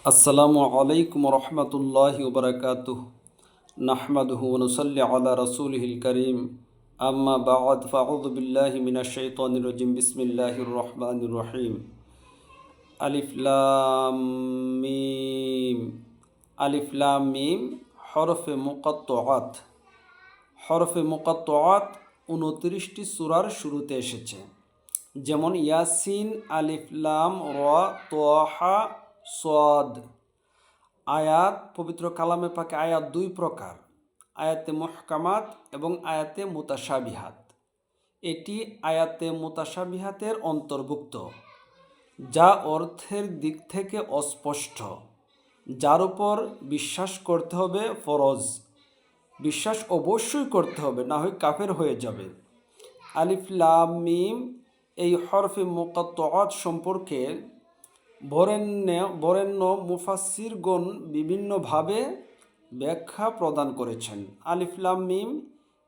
আসসালামু আলাইকুম রহমতুল্লাহি ওবরাকাতুহ নাহমাদুহু ওয়া নুসাল্লি আলা রাসূলিহিল কারীম আম্মা বা'দ ফাআউযু বিল্লাহি মিনাশ শাইতানির রাজিম বিসমিল্লাহির রহমানির রহিম আলিফ লাম মিম আলিফ লাম মিম হরফে মুকাত্তাআত হরফে মুকাত্তাআত 29টি সূরার শুরুতে এসেছে, যেমন ইয়াসিন, আলিফ লাম র, তাহা, সদ। আয়াত পবিত্র কালামে পাকে আয়াত দুই প্রকার, আয়াতে মুহকামাত এবং আয়াতে মুতাশাবিহাত। এটি আয়াতে মুতাশাবিহাতের অন্তর্ভুক্ত, যা অর্থের দিক থেকে অস্পষ্ট, যার উপর বিশ্বাস করতে হবে ফরজ। বিশ্বাস অবশ্যই করতে হবে, না হয় কাফের হয়ে যাবে। আলিফ লাম মিম এই হরফে মুকাত্তাআত সম্পর্কে বরেণ্য মুফাসসিরগণ বিভিন্নভাবে ব্যাখ্যা প্রদান করেছেন। আলিফ লাম মিম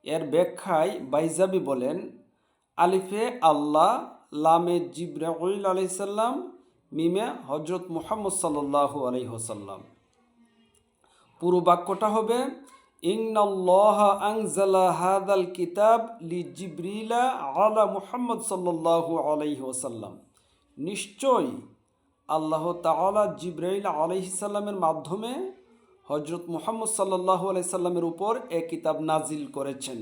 এর ব্যাখ্যায় বাইজাবি বলেন, আলিফে আল্লাহ, লামে জিবরাইল আলাইহিস সালাম, মিমে হযরত মুহাম্মদ সাল্লাল্লাহু আলাইহি ওয়াসাল্লাম। পুরো বাক্যটা হবে ইন্নাল্লাহা আনজালা হাযাল কিতাব লিজিবরিলা আলা মুহাম্মদ সাল্লাল্লাহু আলাইহি ওয়াসাল্লাম। নিশ্চয়ই আল্লাহ তাআলা জিবরাইল আলাইহিস সালামের মাধ্যমে হযরত মুহাম্মদ সাল্লাল্লাহু আলাইহি সাল্লামের উপর এ কিতাব নাজিল করেছেন।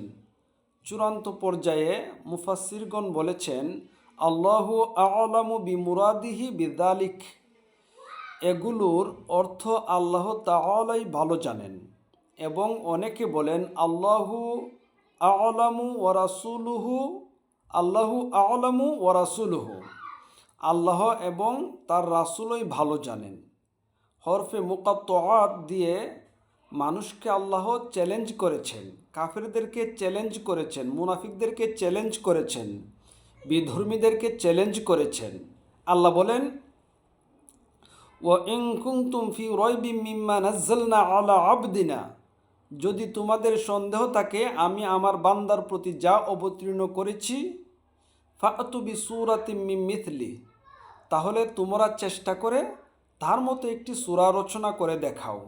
চূড়ান্ত পর্যায়ে মুফাসসিরগণ বলেছেন, আল্লাহু আ'লামু বিমুরাদিহি বিযালিক। এগুলোর অর্থ আল্লাহ তাআলাই ভালো জানেন, এবং অনেকে বলেন আল্লাহু আ'লামু ওয়া রাসূলুহু, আল্লাহু আ'লামু ওয়া রাসূলুহু, আল্লাহ এবং তার রাসূলই ভালো জানেন। হরফে মুকাত্তাআত দিয়ে মানুষকে আল্লাহ চ্যালেঞ্জ করেছেন, কাফেরদেরকে চ্যালেঞ্জ করেছেন, মুনাফিকদেরকে চ্যালেঞ্জ করেছেন, বিধর্মীদেরকে চ্যালেঞ্জ করেছেন। আল্লাহ বলেন, ওয়া ইন কুনতুম ফি রাইবিম মিম্মা নাযালনা আলা আবদিনা, যদি তোমাদের সন্দেহ থাকে আমি আমার বান্দার প্রতি যা অবতীর্ণ করেছি, ফাআতু বিসূরাতিম মিন মিথলি, তাহলে তোমরা চেষ্টা করে তার মতো একটি সূরা রচনা করে দেখাও,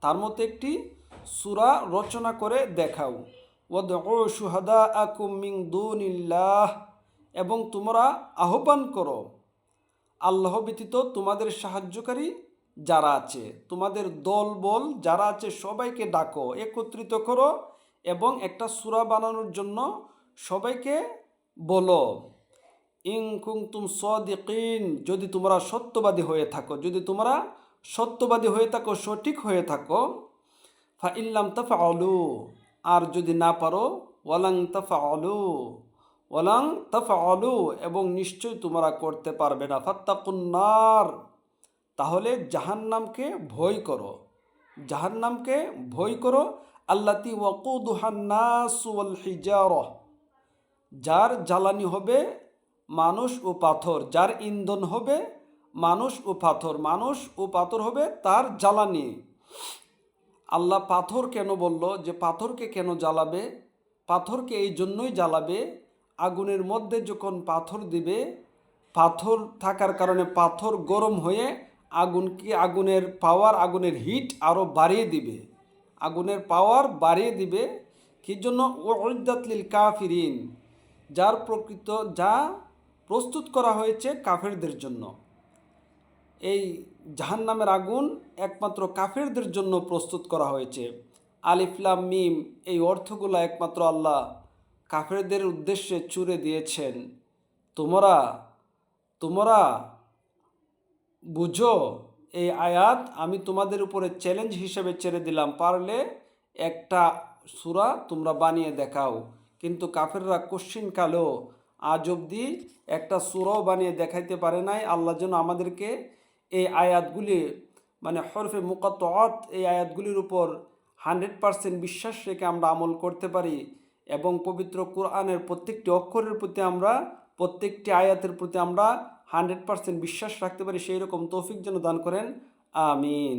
তার মতো একটি সূরা রচনা করে দেখাও। ওয়াদউ শুহাদাআকুম মিন দুনিল্লাহ, এবং তোমরা আহ্বান করো আল্লাহ ব্যতীত তোমাদের সাহায্যকারী যারা আছে, তোমাদের দল বল যারা আছে সবাইকে ডাকো, একত্রিত করো এবং একটা সূরা বানানোর জন্য সবাইকে বলো। ইন কুনতুম সাদিকিন, যদি তোমরা সত্যবাদী হয়ে থাকো, যদি তোমরা সত্যবাদী হয়ে থাকো, সঠিক হয়ে থাকো। ফা ইল্লাম তাফআলু, আর যদি না পারো, ওয়ালাং তাফআলু, ওয়ালাং তাফআলু, এবং নিশ্চয় তোমরা করতে পারবে না। ফাত্তাকুন নার, তাহলে জাহান্নামকে ভয় করো, জাহান্নামকে ভয় করো। আল্লাতী ওয়াকুদুহান নাস ওয়াল হিজারা, যার জ্বালানি হবে মানুষ ও পাথর, যার ইন্ধন হবে মানুষ ও পাথর, মানুষ ও পাথর হবে তার জ্বালানি। আল্লাহ পাথর কেন বলল, যে পাথরকে কেন জ্বালাবে? পাথরকে এই জন্যই জ্বালাবে, আগুনের মধ্যে যখন পাথর দিবে, পাথর থাকার কারণে পাথর গরম হয়ে আগুনের পাওয়ার, আগুনের হিট আরও বাড়িয়ে দিবে, আগুনের পাওয়ার বাড়িয়ে দিবে। কি জন্য? উইদ্দাত লিল কাফিরিন, যা প্রস্তুত করা হয়েছে কাফেরদের জন্য। এই জাহান্নামের আগুন একমাত্র কাফেরদের জন্য প্রস্তুত করা হয়েছে। আলিফ লাম মিম এই অর্থগুলো একমাত্র আল্লাহ কাফেরদের উদ্দেশ্যে ছুড়ে দিয়েছেন। তোমরা বুঝো এই আয়াত আমি তোমাদের উপরে চ্যালেঞ্জ হিসেবে ছেড়ে দিলাম, পারলে একটা সূরা তোমরা বানিয়ে দেখাও। কিন্তু কাফেররা কোশ্চিনকালেও আজ অবধি একটা সূরাও বানিয়ে দেখাইতে পারে নাই। আল্লাহ যেন আমাদেরকে এই আয়াতগুলি, মানে হরফে মুকাত্তাআত এই আয়াতগুলির উপর 100% বিশ্বাস রেখে আমরা আমল করতে পারি, এবং পবিত্র কোরআনের প্রত্যেকটি অক্ষরের প্রতি আমরা, প্রত্যেকটি আয়াতের প্রতি আমরা 100% বিশ্বাস রাখতে পারি, সেই রকম তৌফিক যেন দান করেন। আমিন।